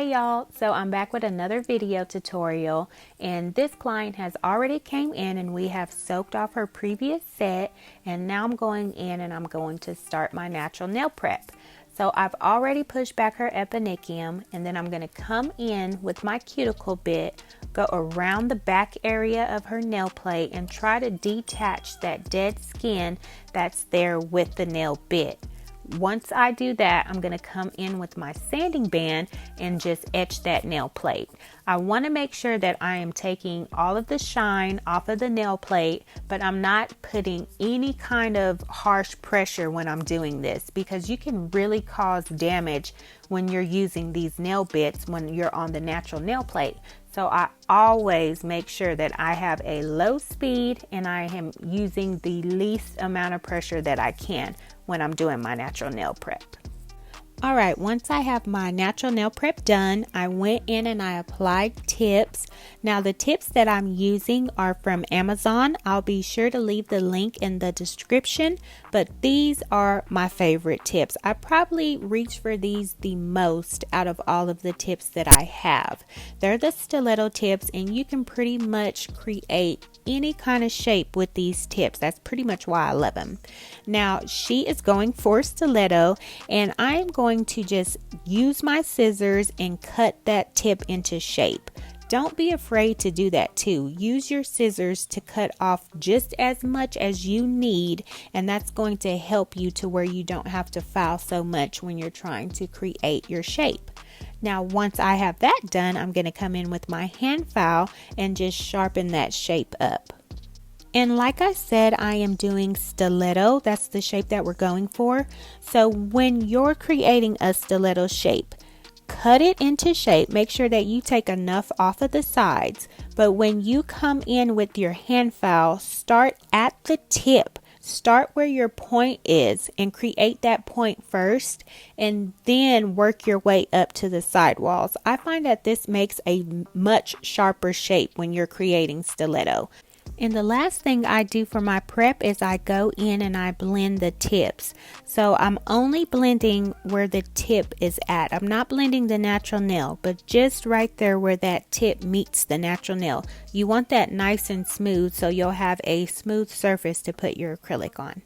Hey y'all, so I'm back with another video tutorial, and this client has already came in and we have soaked off her previous set, and now I'm going in and I'm going to start my natural nail prep. So I've already pushed back her eponychium, and then I'm going to come in with my cuticle bit, go around the back area of her nail plate and try to detach that dead skin that's there with the nail bit. Once I do that, I'm going to come in with my sanding band and just etch that nail plate. I want to make sure that I am taking all of the shine off of the nail plate, but I'm not putting any kind of harsh pressure when I'm doing this, because you can really cause damage when you're using these nail bits when you're on the natural nail plate. So I always make sure that I have a low speed and I am using the least amount of pressure that I can when I'm doing my natural nail prep. All right, once I have my natural nail prep done, I went in and I applied tips. Now the tips that I'm using are from Amazon. I'll be sure to leave the link in the description, but these are my favorite tips. I probably reach for these the most out of all of the tips that I have. They're the stiletto tips, and you can pretty much create any kind of shape with these tips. That's pretty much why I love them. Now she is going for stiletto, and I am going to just use my scissors and cut that tip into shape. Don't be afraid to do that too. Use your scissors to cut off just as much as you need, and that's going to help you to where you don't have to file so much when you're trying to create your shape. Now once I have that done, I'm going to come in with my hand file and just sharpen that shape up. And like I said, I am doing stiletto. That's the shape that we're going for. So when you're creating a stiletto shape, cut it into shape. Make sure that you take enough off of the sides. But when you come in with your hand file, start at the tip. Start where your point is and create that point first, and then work your way up to the sidewalls. I find that this makes a much sharper shape when you're creating stiletto. And the last thing I do for my prep is I go in and I blend the tips. So I'm only blending where the tip is at. I'm not blending the natural nail, but just right there where that tip meets the natural nail. You want that nice and smooth so you'll have a smooth surface to put your acrylic on.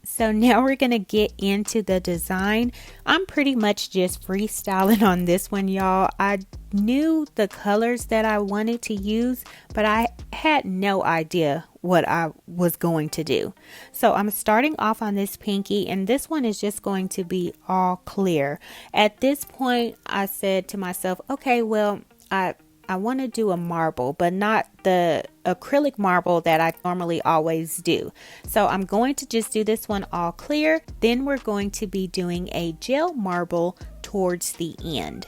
So now we're going to get into the design. I'm pretty much just freestyling on this one, y'all. I knew the colors that I wanted to use, but I had no idea what I was going to do. So I'm starting off on this pinky, and this one is just going to be all clear. At this point, I said to myself, okay, well, I want to do a marble, but not the acrylic marble that I normally always do. So I'm going to just do this one all clear. Then we're going to be doing a gel marble towards the end.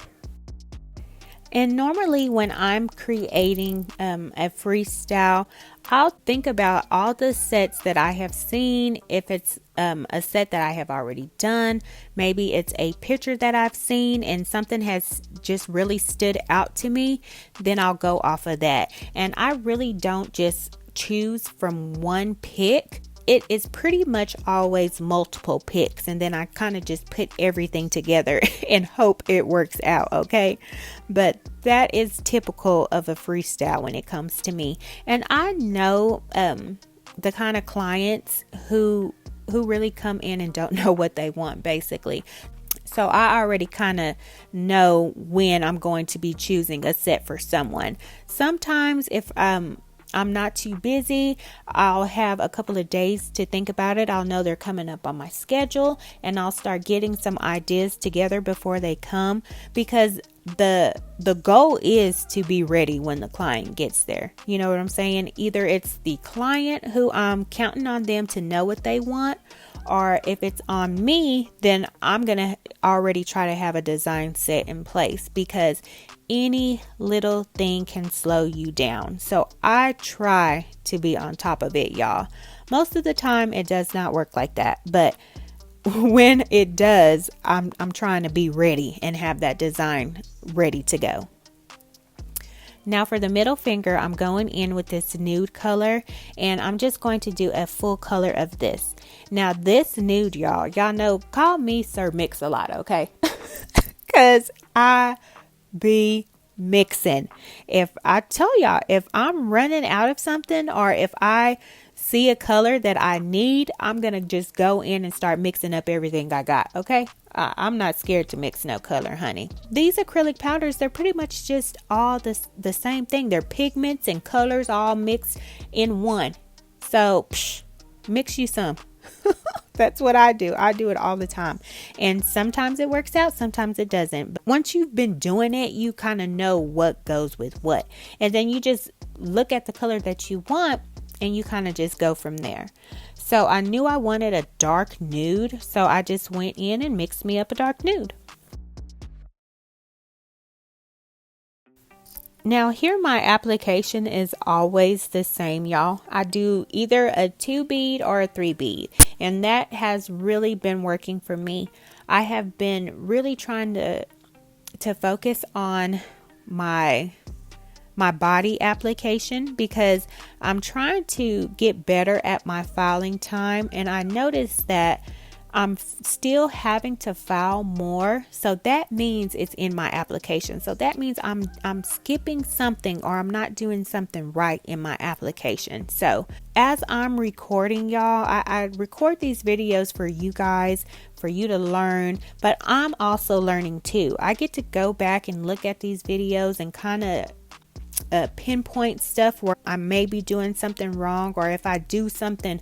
And normally when I'm creating a freestyle, I'll think about all the sets that I have seen. If it's a set that I have already done, maybe it's a picture that I've seen and something has just really stood out to me, then I'll go off of that. And I really don't just choose from one pick. It is pretty much always multiple picks, and then I kind of just put everything together and hope it works out, okay? But that is typical of a freestyle when it comes to me. And I know the kind of clients who really come in and don't know what they want, basically. So I already kind of know when I'm going to be choosing a set for someone. Sometimes if I'm not too busy, I'll have a couple of days to think about it. I'll know they're coming up on my schedule, and I'll start getting some ideas together before they come, because the goal is to be ready when the client gets there. You know what I'm saying? Either it's the client who I'm counting on them to know what they want, or if it's on me, then I'm going to already try to have a design set in place, because any little thing can slow you down. So I try to be on top of it, y'all. Most of the time it does not work like that, but when it does, I'm trying to be ready and have that design ready to go. Now for the middle finger, I'm going in with this nude color, and I'm just going to do a full color of this. Now this nude, y'all know, call me Sir Mix-a-Lot, okay? because I be mixing. If I tell y'all, if I'm running out of something or if I see a color that I need, I'm going to just go in and start mixing up everything I got. Okay. I'm not scared to mix no color, honey. These acrylic powders, they're pretty much just all the same thing. They're pigments and colors all mixed in one. So mix you some. That's what I do. I do it all the time. And sometimes it works out, sometimes it doesn't. But once you've been doing it, you kind of know what goes with what. And then you just look at the color that you want and you kind of just go from there. So I knew I wanted a dark nude. So I just went in and mixed me up a dark nude. Now here my application is always the same, y'all. I do either a 2 bead or a 3 bead, and that has really been working for me. I have been really trying to focus on my body application because I'm trying to get better at my filing time, and I noticed that I'm still having to file more. So that means it's in my application. So that means I'm skipping something or I'm not doing something right in my application. So as I'm recording, y'all, I record these videos for you guys, for you to learn, but I'm also learning too. I get to go back and look at these videos and kind of pinpoint stuff where I may be doing something wrong, or if I do something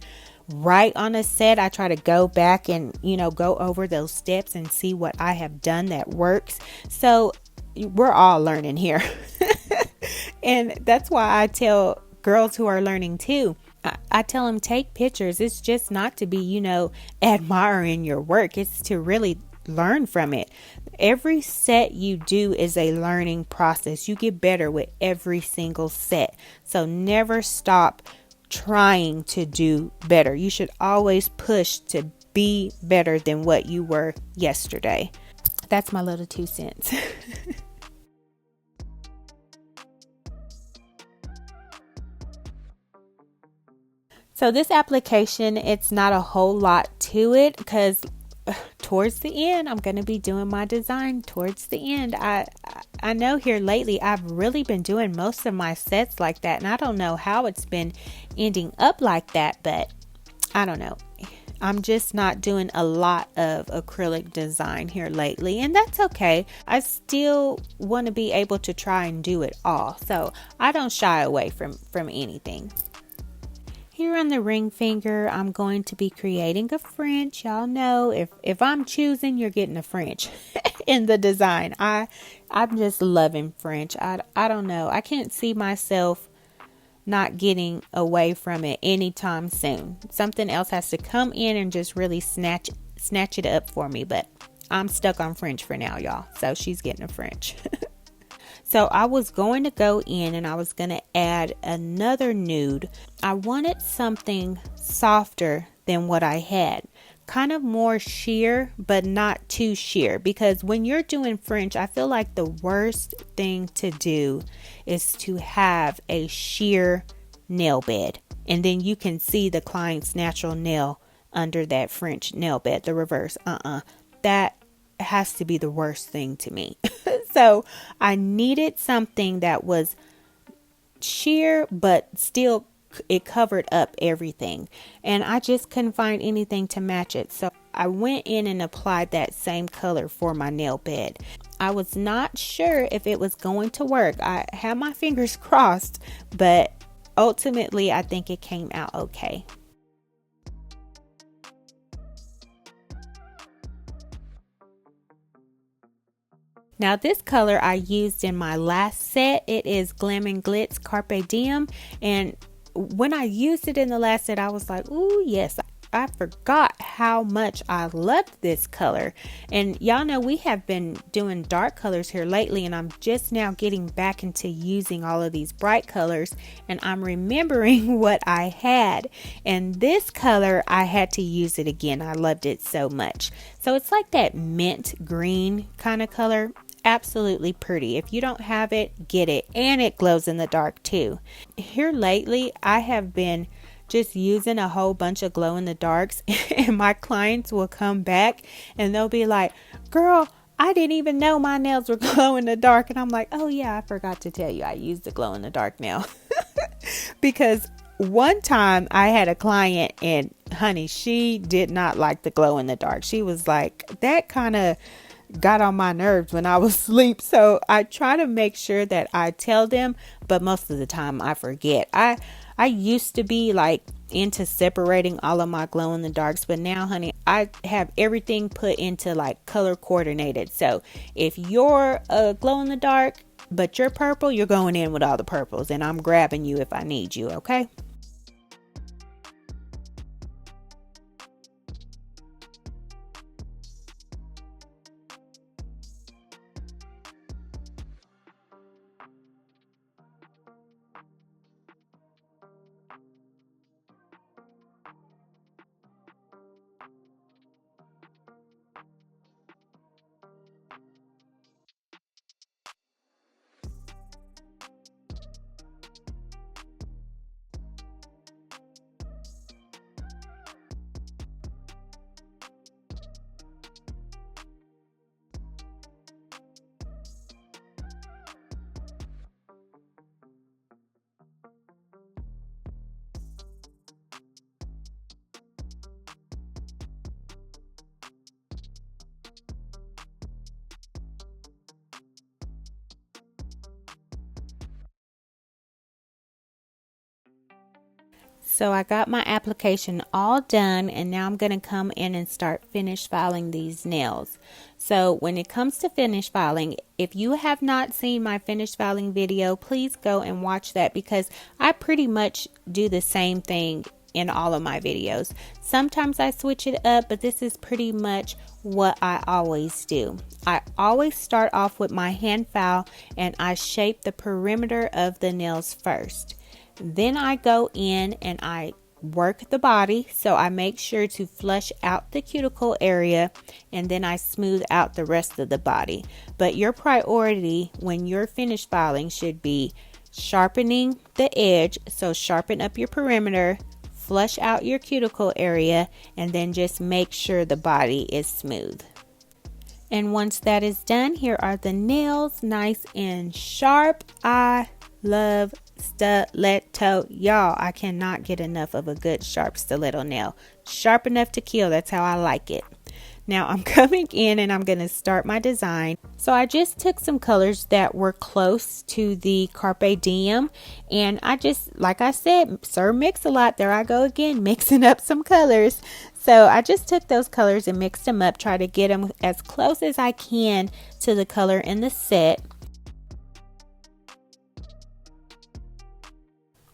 right on a set, I try to go back and go over those steps and see what I have done that works. So we're all learning here. And that's why I tell girls who are learning too, I tell them, take pictures. It's just not to be admiring your work. It's to really learn from it. Every set you do is a learning process. You get better with every single set. So never stop trying to do better. You should always push to be better than what you were yesterday. That's my little 2 cents. So this application, it's not a whole lot to it because towards the end, I'm going to be doing my design towards the end. I know here lately, I've really been doing most of my sets like that. And I don't know how it's been ending up like that, but I don't know. I'm just not doing a lot of acrylic design here lately, and that's okay. I still want to be able to try and do it all. So I don't shy away from anything. Here on the ring finger, I'm going to be creating a French. Y'all know if I'm choosing, you're getting a French in the design. I'm just loving French. I don't know. I can't see myself not getting away from it anytime soon. Something else has to come in and just really snatch it up for me. But I'm stuck on French for now, y'all. So she's getting a French. So I was going to go in and I was going to add another nude. I wanted something softer than what I had. Kind of more sheer, but not too sheer. Because when you're doing French, I feel like the worst thing to do is to have a sheer nail bed. And then you can see the client's natural nail under that French nail bed, the reverse. That has to be the worst thing to me. So I needed something that was sheer, but still it covered up everything. And I just couldn't find anything to match it. So I went in and applied that same color for my nail bed. I was not sure if it was going to work. I had my fingers crossed, but ultimately I think it came out okay. Now this color I used in my last set. It is GlamandGlits Carpe Diem, and when I used it in the last set, I was like, ooh, yes, I forgot how much I loved this color. And y'all know we have been doing dark colors here lately, and I'm just now getting back into using all of these bright colors, and I'm remembering what I had. And this color, I had to use it again. I loved it so much. So it's like that mint green kind of color. Absolutely pretty. If you don't have it, get it. And it glows in the dark too. Here lately, I have been just using a whole bunch of glow in the darks, and my clients will come back and they'll be like, girl, I didn't even know my nails were glow in the dark. And I'm like, oh yeah, I forgot to tell you I used the glow in the dark nail. Because one time I had a client and honey, she did not like the glow in the dark. She was like, that kind of got on my nerves when I was asleep. So I try to make sure that I tell them, but most of the time I forget. I used to be like into separating all of my glow in the darks, but now honey, I have everything put into like color coordinated. So if you're a glow in the dark but you're purple, you're going in with all the purples, and I'm grabbing you if I need you. Okay. So I got my application all done, and now I'm going to come in and start finish filing these nails. So when it comes to finish filing, if you have not seen my finish filing video, please go and watch that, because I pretty much do the same thing in all of my videos. Sometimes I switch it up, but this is pretty much what I always do. I always start off with my hand file and I shape the perimeter of the nails first. Then I go in and I work the body, so I make sure to flush out the cuticle area, and then I smooth out the rest of the body. But your priority when you're finished filing should be sharpening the edge, so sharpen up your perimeter, flush out your cuticle area, and then just make sure the body is smooth. And once that is done, here are the nails, nice and sharp. I love stiletto, y'all. I cannot get enough of a good sharp stiletto nail. Sharp enough to kill, that's how I like it. Now I'm coming in and I'm going to start my design. So I just took some colors that were close to the Carpe Diem, and I just, like I said, Sir Mix-a-Lot, there I go again, mixing up some colors. So I just took those colors and mixed them up, try to get them as close as I can to the color in the set.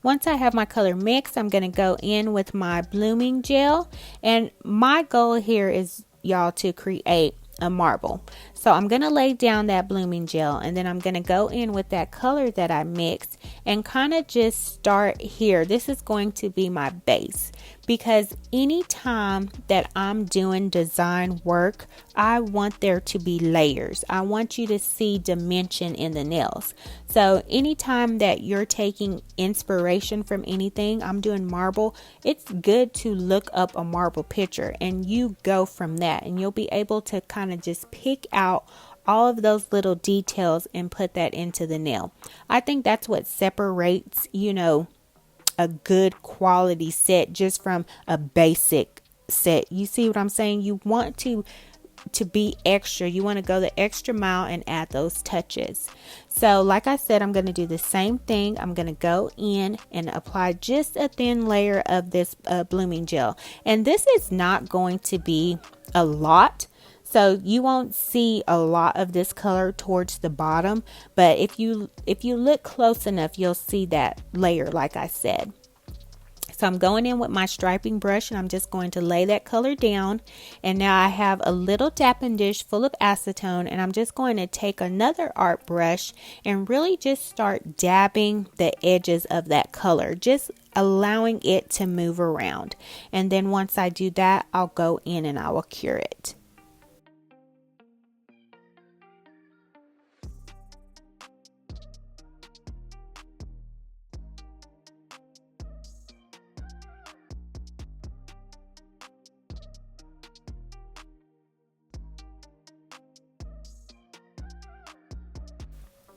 Once I have my color mixed, I'm going to go in with my blooming gel, and my goal here is, y'all, to create a marble. So I'm going to lay down that blooming gel, and then I'm going to go in with that color that I mixed and kind of just start here. This is going to be my base, because anytime that I'm doing design work, I want there to be layers. I want you to see dimension in the nails. So anytime that you're taking inspiration from anything, I'm doing marble, it's good to look up a marble picture and you go from that, and you'll be able to kind of just pick out all of those little details and put that into the nail. I think that's what separates, a good quality set just from a basic set. You see what I'm saying? You want to be extra. You want to go the extra mile and add those touches. So like I said, I'm going to do the same thing. I'm going to go in and apply just a thin layer of this blooming gel. And this is not going to be a lot, so you won't see a lot of this color towards the bottom, but if you look close enough, you'll see that layer, like I said. So I'm going in with my striping brush and I'm just going to lay that color down. And now I have a little dapping dish full of acetone, and I'm just going to take another art brush and really just start dabbing the edges of that color, just allowing it to move around. And then once I do that, I'll go in and I will cure it.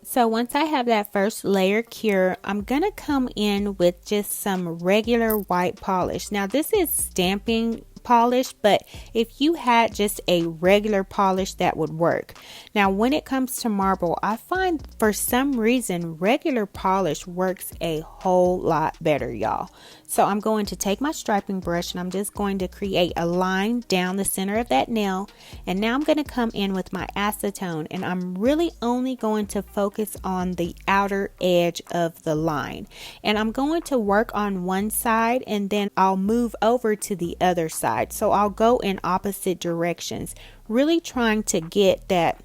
So once I have that first layer cured, I'm going to come in with just some regular white polish. Now this is stamping polish, but if you had just a regular polish, that would work. Now when it comes to marble, I find for some reason regular polish works a whole lot better, y'all. So I'm going to take my striping brush and I'm just going to create a line down the center of that nail. And now I'm going to come in with my acetone and I'm really only going to focus on the outer edge of the line. And I'm going to work on one side and then I'll move over to the other side. So I'll go in opposite directions, really trying to get that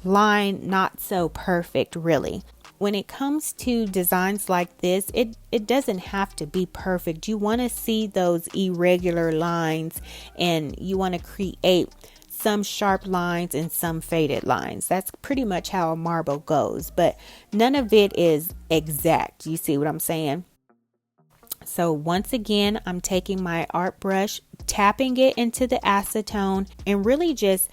line not so perfect really. When it comes to designs like this, it doesn't have to be perfect. You want to see those irregular lines and you want to create some sharp lines and some faded lines. That's pretty much how a marble goes, but none of it is exact. You see what I'm saying? So once again, I'm taking my art brush, tapping it into the acetone and really just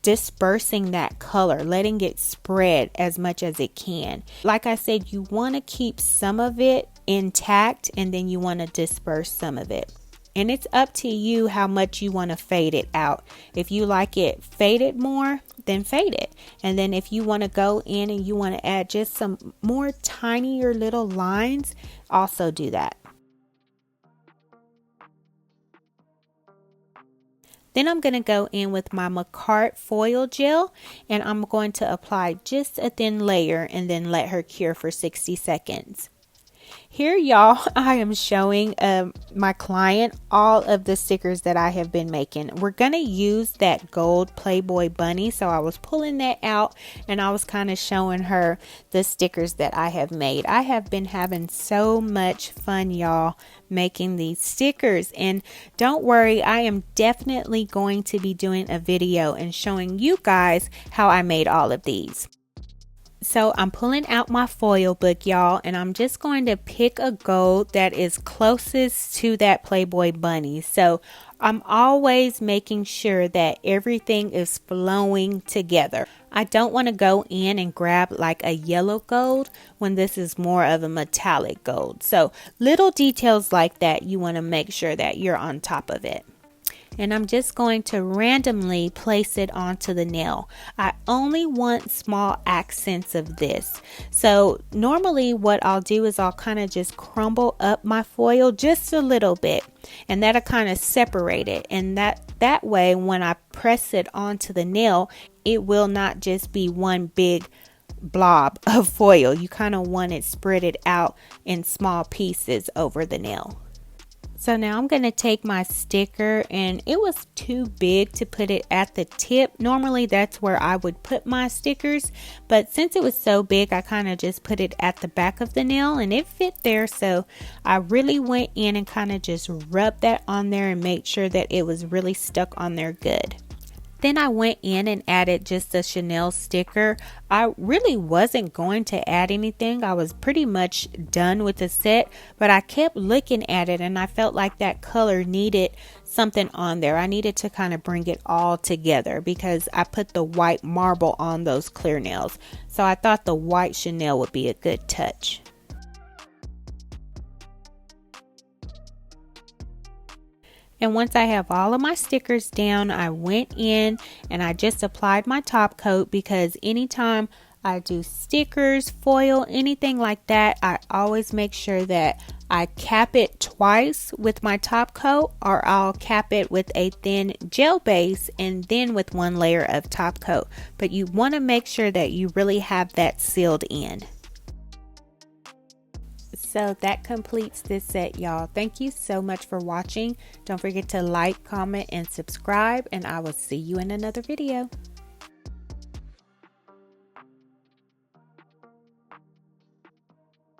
dispersing that color, letting it spread as much as it can. Like I said, you want to keep some of it intact and then you want to disperse some of it. And it's up to you how much you want to fade it out. If you like it faded more, then fade it. And then if you want to go in and you want to add just some more tinier little lines, also do that. Then I'm going to go in with my Carpe foil gel and I'm going to apply just a thin layer and then let her cure for 60 seconds. Here, y'all, I am showing my client all of the stickers that I have been making. We're going to use that gold Playboy bunny. So I was pulling that out and I was kind of showing her the stickers that I have made. I have been having so much fun, y'all, making these stickers. And don't worry, I am definitely going to be doing a video and showing you guys how I made all of these. So I'm pulling out my foil book, y'all, and I'm just going to pick a gold that is closest to that Playboy bunny. So I'm always making sure that everything is flowing together. I don't want to go in and grab like a yellow gold when this is more of a metallic gold. So little details like that, you want to make sure that you're on top of it. And I'm just going to randomly place it onto the nail. I only want small accents of this. So normally what I'll do is I'll kind of just crumble up my foil just a little bit and that'll kind of separate it. And that way when I press it onto the nail, it will not just be one big blob of foil. You kind of want it spread out in small pieces over the nail. So now I'm going to take my sticker and it was too big to put it at the tip. Normally that's where I would put my stickers, but since it was so big, I kind of just put it at the back of the nail and it fit there. So I really went in and kind of just rubbed that on there and made sure that it was really stuck on there good. Then I went in and added just a Chanel sticker. I really wasn't going to add anything. I was pretty much done with the set, but I kept looking at it and I felt like that color needed something on there. I needed to kind of bring it all together because I put the white marble on those clear nails. So I thought the white Chanel would be a good touch. And once I have all of my stickers down, I went in and I just applied my top coat because anytime I do stickers, foil, anything like that, I always make sure that I cap it twice with my top coat or I'll cap it with a thin gel base and then with one layer of top coat. But you want to make sure that you really have that sealed in. So that completes this set, y'all. Thank you so much for watching. Don't forget to like, comment, and subscribe, and I will see you in another video.